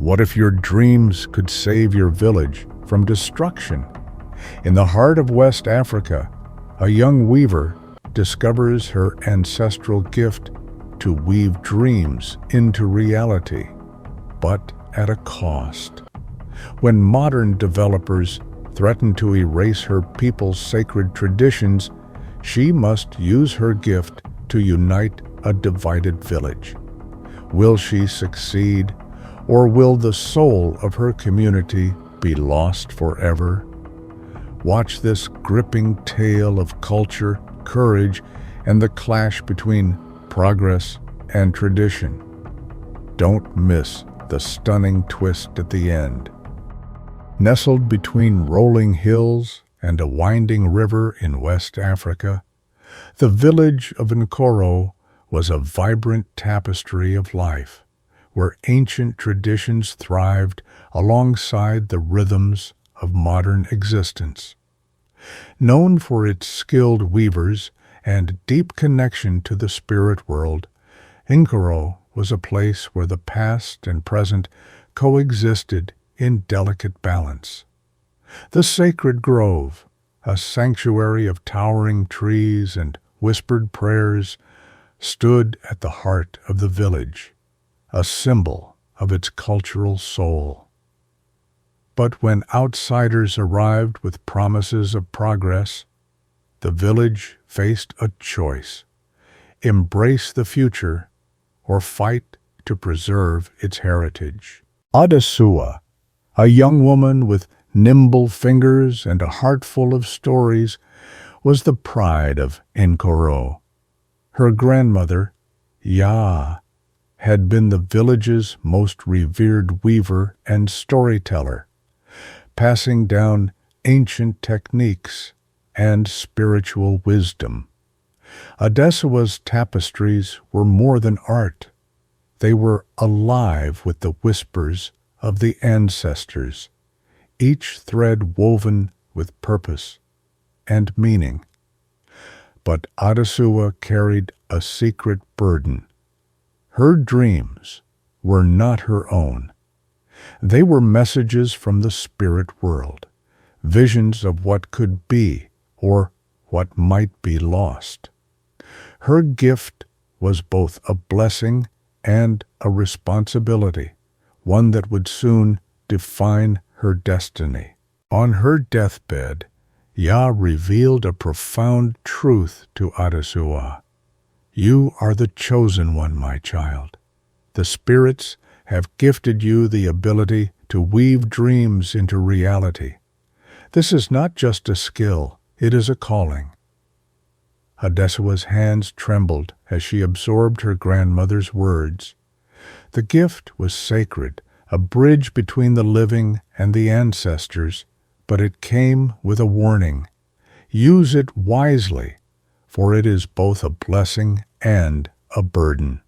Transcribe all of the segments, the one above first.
What if your dreams could save your village from destruction? In the heart of West Africa, a young weaver discovers her ancestral gift to weave dreams into reality, but at a cost. When modern developers threaten to erase her people's sacred traditions, she must use her gift to unite a divided village. Will she succeed, or will the soul of her community be lost forever? Watch this gripping tale of culture, courage, and the clash between progress and tradition. Don't miss the stunning twist at the end. Nestled between rolling hills and a winding river in West Africa, the village of Nkoro was a vibrant tapestry of life, where ancient traditions thrived alongside the rhythms of modern existence. Known for its skilled weavers and deep connection to the spirit world, Nkoro was a place where the past and present coexisted in delicate balance. The sacred grove, a sanctuary of towering trees and whispered prayers, stood at the heart of the village, a symbol of its cultural soul. But when outsiders arrived with promises of progress, the village faced a choice: embrace the future or fight to preserve its heritage. Adesuwa, a young woman with nimble fingers and a heart full of stories, was the pride of Nkoro. Her grandmother, Ya, had been the village's most revered weaver and storyteller, passing down ancient techniques and spiritual wisdom. Adesuwa's tapestries were more than art. They were alive with the whispers of the ancestors, each thread woven with purpose and meaning. But Adesuwa carried a secret burden. Her dreams were not her own. They were messages from the spirit world, visions of what could be or what might be lost. Her gift was both a blessing and a responsibility, one that would soon define her destiny. On her deathbed, Ya revealed a profound truth to Adesuwa. You are the chosen one, my child. The spirits have gifted you the ability to weave dreams into reality. This is not just a skill, it is a calling. Adesuwa's hands trembled as she absorbed her grandmother's words. The gift was sacred, a bridge between the living and the ancestors, but it came with a warning. Use it wisely, for it is both a blessing and a burden.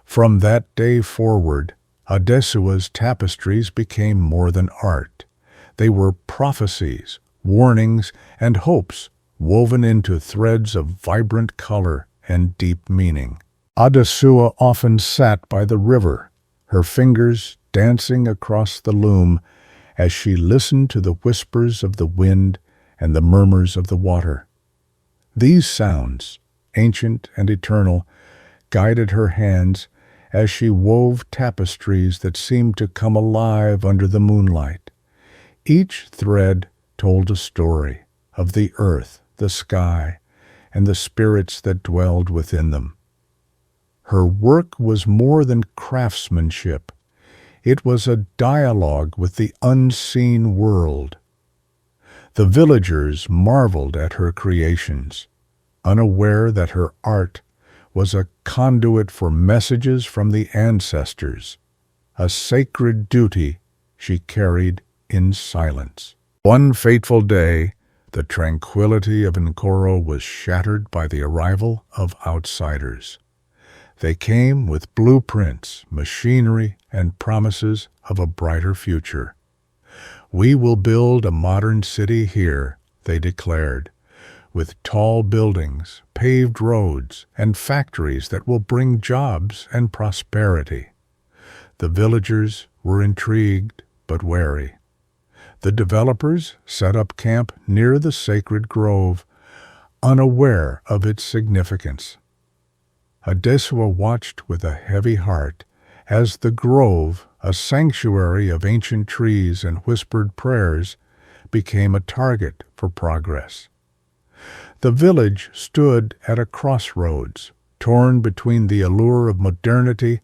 From that day forward, Adesuwa's tapestries became more than art. They were prophecies, warnings, and hopes woven into threads of vibrant color and deep meaning. Adesuwa often sat by the river, her fingers dancing across the loom as she listened to the whispers of the wind and the murmurs of the water. These sounds, ancient and eternal, guided her hands as she wove tapestries that seemed to come alive under the moonlight. Each thread told a story of the earth, the sky, and the spirits that dwelled within them. Her work was more than craftsmanship. It was a dialogue with the unseen world. The villagers marveled at her creations, unaware that her art was a conduit for messages from the ancestors, a sacred duty she carried in silence. One fateful day, the tranquility of Nkoro was shattered by the arrival of outsiders. They came with blueprints, machinery, and promises of a brighter future. "We will build a modern city here," they declared, "with tall buildings, paved roads, and factories that will bring jobs and prosperity." The villagers were intrigued but wary. The developers set up camp near the sacred grove, unaware of its significance. Adesuwa watched with a heavy heart as the grove, a sanctuary of ancient trees and whispered prayers, became a target for progress. The village stood at a crossroads, torn between the allure of modernity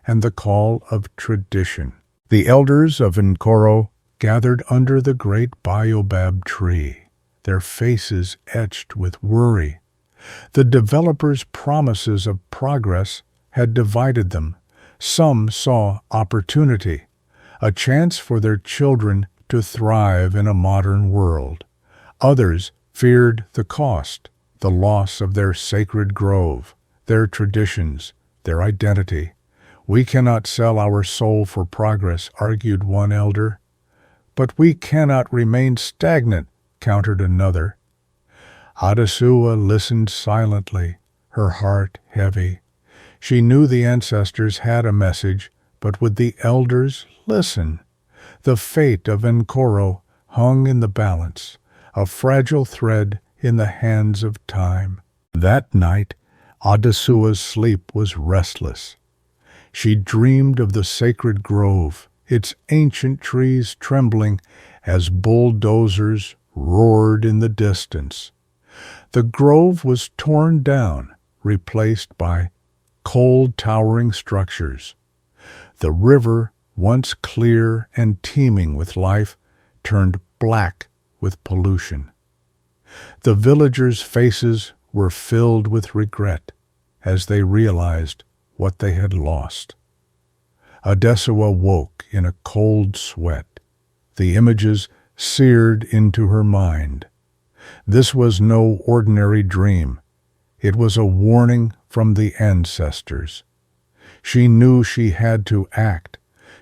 and the call of tradition. The elders of Nkoro gathered under the great baobab tree, their faces etched with worry. The developers' promises of progress had divided them. Some saw opportunity, a chance for their children to thrive in a modern world. Others feared the cost, the loss of their sacred grove, their traditions, their identity. "We cannot sell our soul for progress," argued one elder. "But we cannot remain stagnant," countered another. Adesuwa listened silently, her heart heavy. She knew the ancestors had a message, but would the elders listen? The fate of Nkoro hung in the balance, a fragile thread in the hands of time. That night, Adesuwa's sleep was restless. She dreamed of the sacred grove, its ancient trees trembling as bulldozers roared in the distance. The grove was torn down, replaced by cold, towering structures. The river, once clear and teeming with life, turned black with pollution. The villagers' faces were filled with regret as they realized what they had lost. Adesuwa woke in a cold sweat. The images seared into her mind. This was no ordinary dream. It was a warning from the ancestors. She knew she had to act,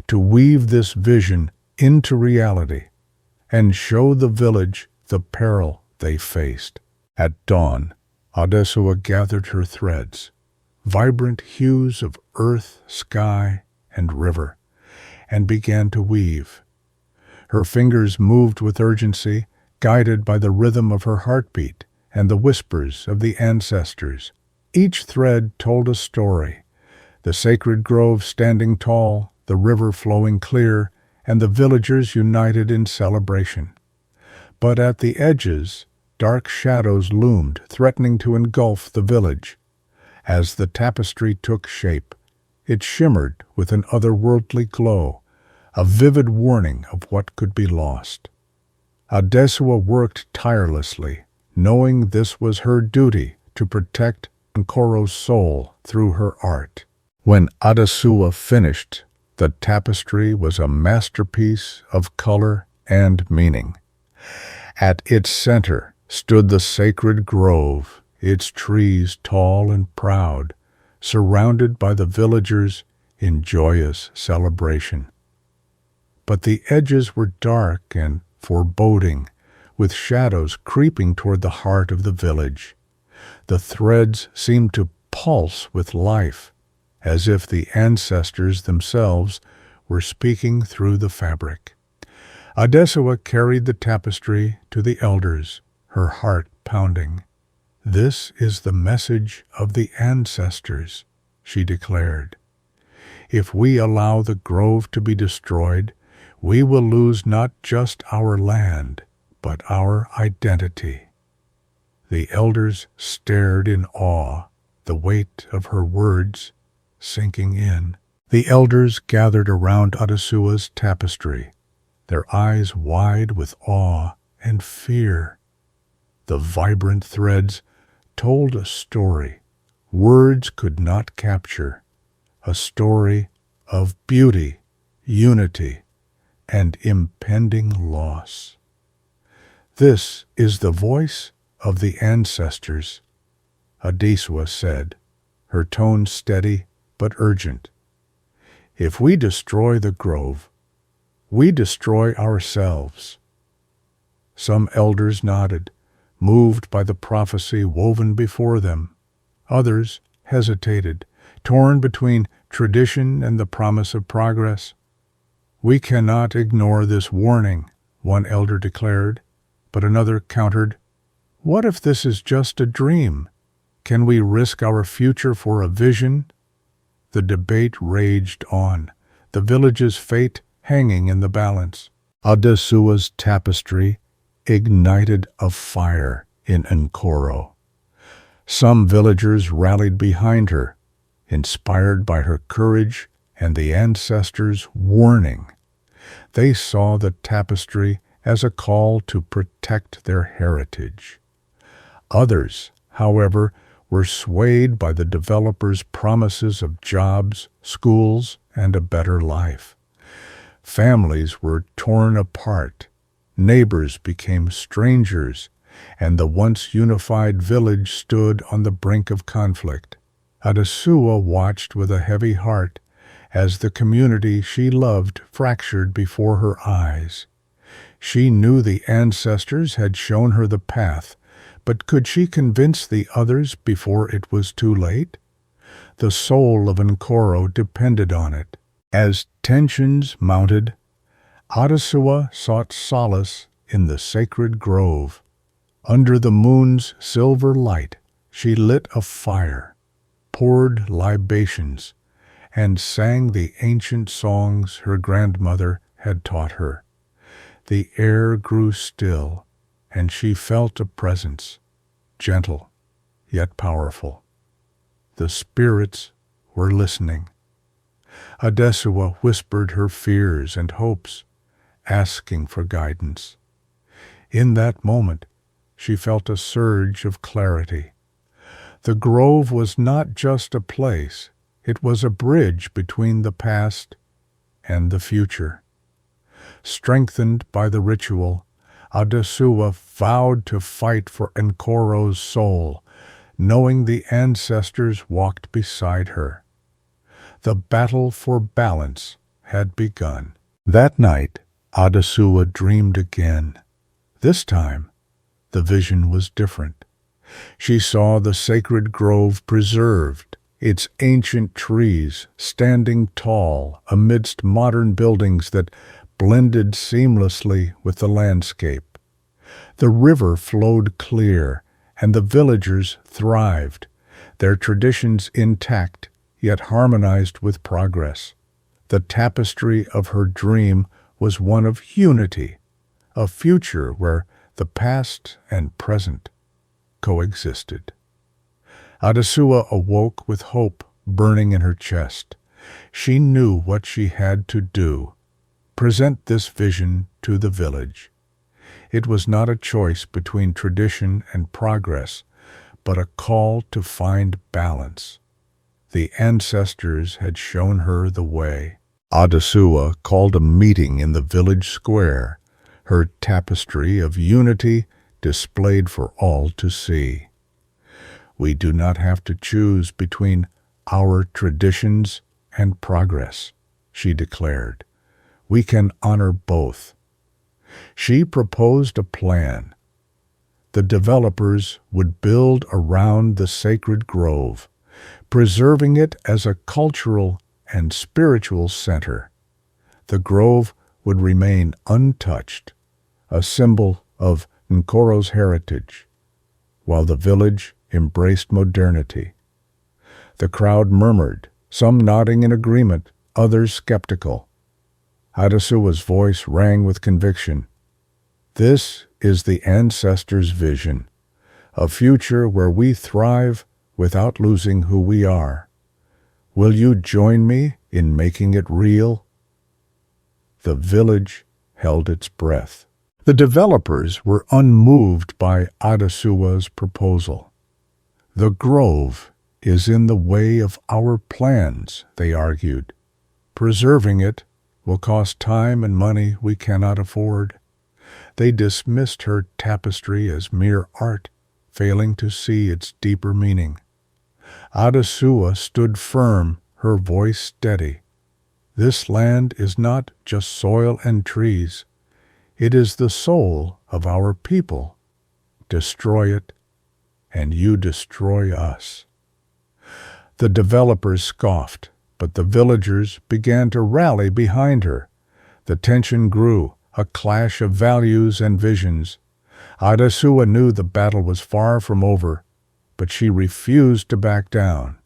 to weave this vision into reality, and show the village the peril they faced. At dawn, Adesuwa gathered her threads, vibrant hues of earth, sky, and river, and began to weave. Her fingers moved with urgency, guided by the rhythm of her heartbeat and the whispers of the ancestors. Each thread told a story, the sacred grove standing tall, the river flowing clear, and the villagers united in celebration. But at the edges, dark shadows loomed, threatening to engulf the village. As the tapestry took shape, it shimmered with an otherworldly glow, a vivid warning of what could be lost. Adesuwa worked tirelessly, knowing this was her duty to protect Nkoro's soul through her art. When Adesuwa finished, the tapestry was a masterpiece of color and meaning. At its center stood the sacred grove, its trees tall and proud, surrounded by the villagers in joyous celebration. But the edges were dark and foreboding, with shadows creeping toward the heart of the village. The threads seemed to pulse with life, as if the ancestors themselves were speaking through the fabric. Adesuwa carried the tapestry to the elders, her heart pounding. "This is the message of the ancestors," she declared. "If we allow the grove to be destroyed, we will lose not just our land, but our identity." The elders stared in awe, the weight of her words sinking in. The elders gathered around Adesuwa's tapestry, their eyes wide with awe and fear. The vibrant threads told a story words could not capture, a story of beauty, unity, and impending loss. "This is the voice of the ancestors," Adesuwa said, her tone steady but urgent. "If we destroy the grove, we destroy ourselves." Some elders nodded, moved by the prophecy woven before them. Others hesitated, torn between tradition and the promise of progress. "We cannot ignore this warning," one elder declared, but another countered, "What if this is just a dream? Can we risk our future for a vision?" The debate raged on, the village's fate hanging in the balance. Adesuwa's tapestry ignited a fire in Nkoro. Some villagers rallied behind her, inspired by her courage and the ancestors' warning. They saw the tapestry as a call to protect their heritage. Others, however, were swayed by the developers' promises of jobs, schools, and a better life. Families were torn apart, neighbors became strangers, and the once unified village stood on the brink of conflict. Adesuwa watched with a heavy heart as the community she loved fractured before her eyes. She knew the ancestors had shown her the path, but could she convince the others before it was too late? The soul of Nkoro depended on it. As tensions mounted, Adesuwa sought solace in the sacred grove. Under the moon's silver light, she lit a fire, poured libations, and sang the ancient songs her grandmother had taught her. The air grew still, and she felt a presence, gentle yet powerful. The spirits were listening. Adesuwa whispered her fears and hopes, asking for guidance. In that moment, she felt a surge of clarity. The grove was not just a place, it was a bridge between the past and the future. Strengthened by the ritual, Adesuwa vowed to fight for Nkoro's soul, knowing the ancestors walked beside her. The battle for balance had begun. That night, Adesuwa dreamed again. This time, the vision was different. She saw the sacred grove preserved, its ancient trees standing tall amidst modern buildings that blended seamlessly with the landscape. The river flowed clear, and the villagers thrived, their traditions intact, yet harmonized with progress. The tapestry of her dream was one of unity, a future where the past and present coexisted. Adesuwa awoke with hope burning in her chest. She knew what she had to do: present this vision to the village. It was not a choice between tradition and progress, but a call to find balance. The ancestors had shown her the way. Adesuwa called a meeting in the village square, her tapestry of unity displayed for all to see. We do not have to choose between our traditions and progress, she declared. We can honor both. She proposed a plan. The developers would build around the sacred grove, preserving it as a cultural and spiritual center. The grove would remain untouched, a symbol of Nkoro's heritage, while the village embraced modernity. The crowd murmured, some nodding in agreement, others skeptical. Adesuwa's voice rang with conviction. This is the ancestors' vision, a future where we thrive without losing who we are. Will you join me in making it real? The village held its breath. The developers were unmoved by Adesuwa's proposal. The grove is in the way of our plans, they argued. Preserving it will cost time and money we cannot afford. They dismissed her tapestry as mere art, failing to see its deeper meaning. Adesuwa stood firm, her voice steady. This land is not just soil and trees. It is the soul of our people. Destroy it, and you destroy us. The developers scoffed, but the villagers began to rally behind her. The tension grew, a clash of values and visions. Adesuwa knew the battle was far from over, but she refused to back down.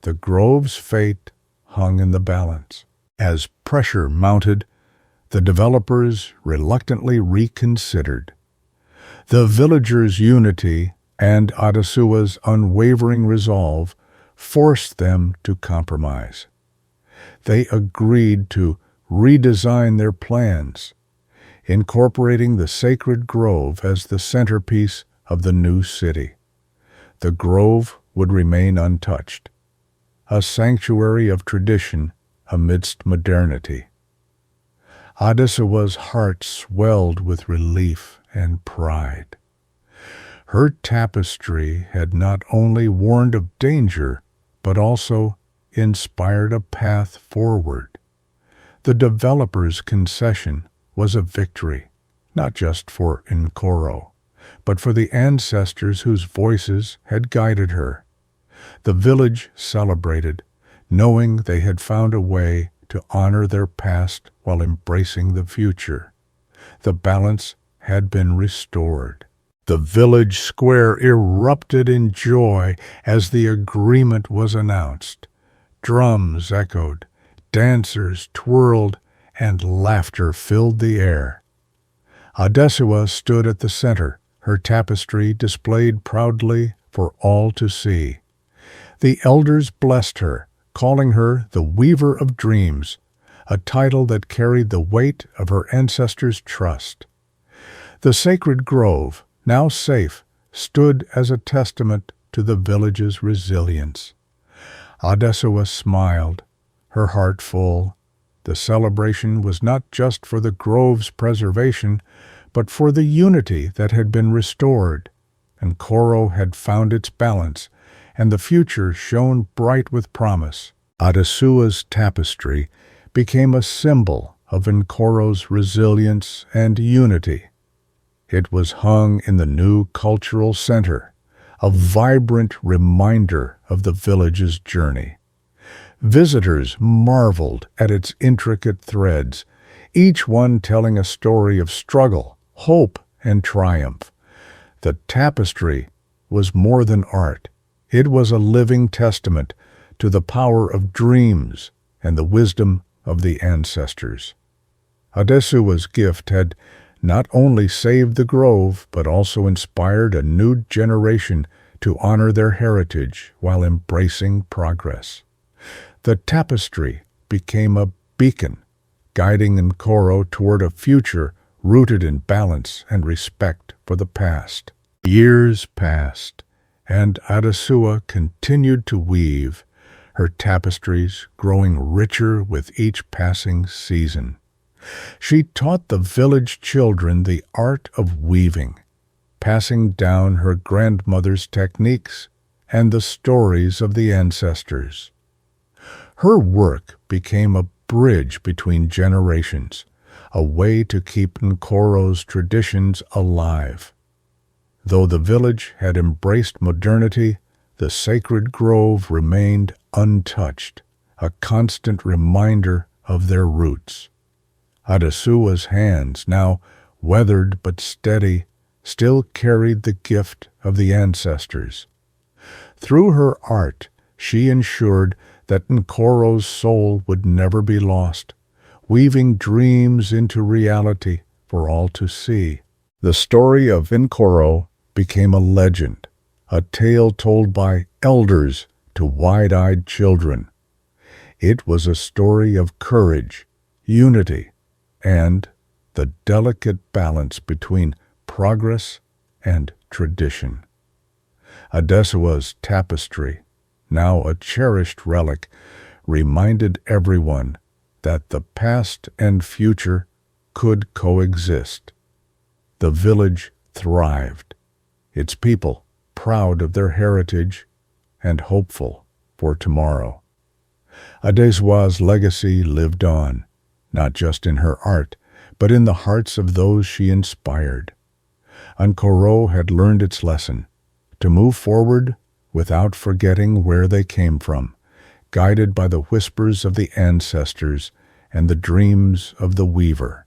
The grove's fate hung in the balance. As pressure mounted, the developers reluctantly reconsidered. The villagers' unity and Adesuwa's unwavering resolve forced them to compromise. They agreed to redesign their plans, incorporating the sacred grove as the centerpiece of the new city. The grove would remain untouched, a sanctuary of tradition amidst modernity. Adesuwa's heart swelled with relief and pride. Her tapestry had not only warned of danger, but also inspired a path forward. The developer's concession was a victory, not just for Nkoro, but for the ancestors whose voices had guided her. The village celebrated, knowing they had found a way to honor their past while embracing the future. The balance had been restored. The village square erupted in joy as the agreement was announced. Drums echoed, dancers twirled, and laughter filled the air. Adesuwa stood at the center, her tapestry displayed proudly for all to see. The elders blessed her, calling her the Weaver of Dreams, a title that carried the weight of her ancestors' trust. The sacred grove, now safe, stood as a testament to the village's resilience. Adesuwa smiled, her heart full. The celebration was not just for the grove's preservation, but for the unity that had been restored. Nkoro had found its balance, and the future shone bright with promise. Adesuwa's tapestry became a symbol of Nkoro's resilience and unity. It was hung in the new cultural center, a vibrant reminder of the village's journey. Visitors marveled at its intricate threads, each one telling a story of struggle, hope, and triumph. The tapestry was more than art. It was a living testament to the power of dreams and the wisdom of the ancestors. Adesuwa's gift had not only saved the grove, but also inspired a new generation to honor their heritage while embracing progress. The tapestry became a beacon, guiding Nkoro toward a future rooted in balance and respect for the past. Years passed, and Adesuwa continued to weave, her tapestries growing richer with each passing season. She taught the village children the art of weaving, passing down her grandmother's techniques and the stories of the ancestors. Her work became a bridge between generations, a way to keep Nkoro's traditions alive. Though the village had embraced modernity, the sacred grove remained untouched, a constant reminder of their roots. Adesuwa's hands, now weathered but steady, still carried the gift of the ancestors. Through her art, she ensured that Nkoro's soul would never be lost, weaving dreams into reality for all to see. The story of Nkoro became a legend, a tale told by elders to wide-eyed children. It was a story of courage, unity, and the delicate balance between progress and tradition. Adesuwa's tapestry, now a cherished relic, reminded everyone that the past and future could coexist. The village thrived, its people proud of their heritage and hopeful for tomorrow. Adesuwa's legacy lived on, not just in her art, but in the hearts of those she inspired. Nkoro had learned its lesson, to move forward without forgetting where they came from, guided by the whispers of the ancestors and the dreams of the weaver.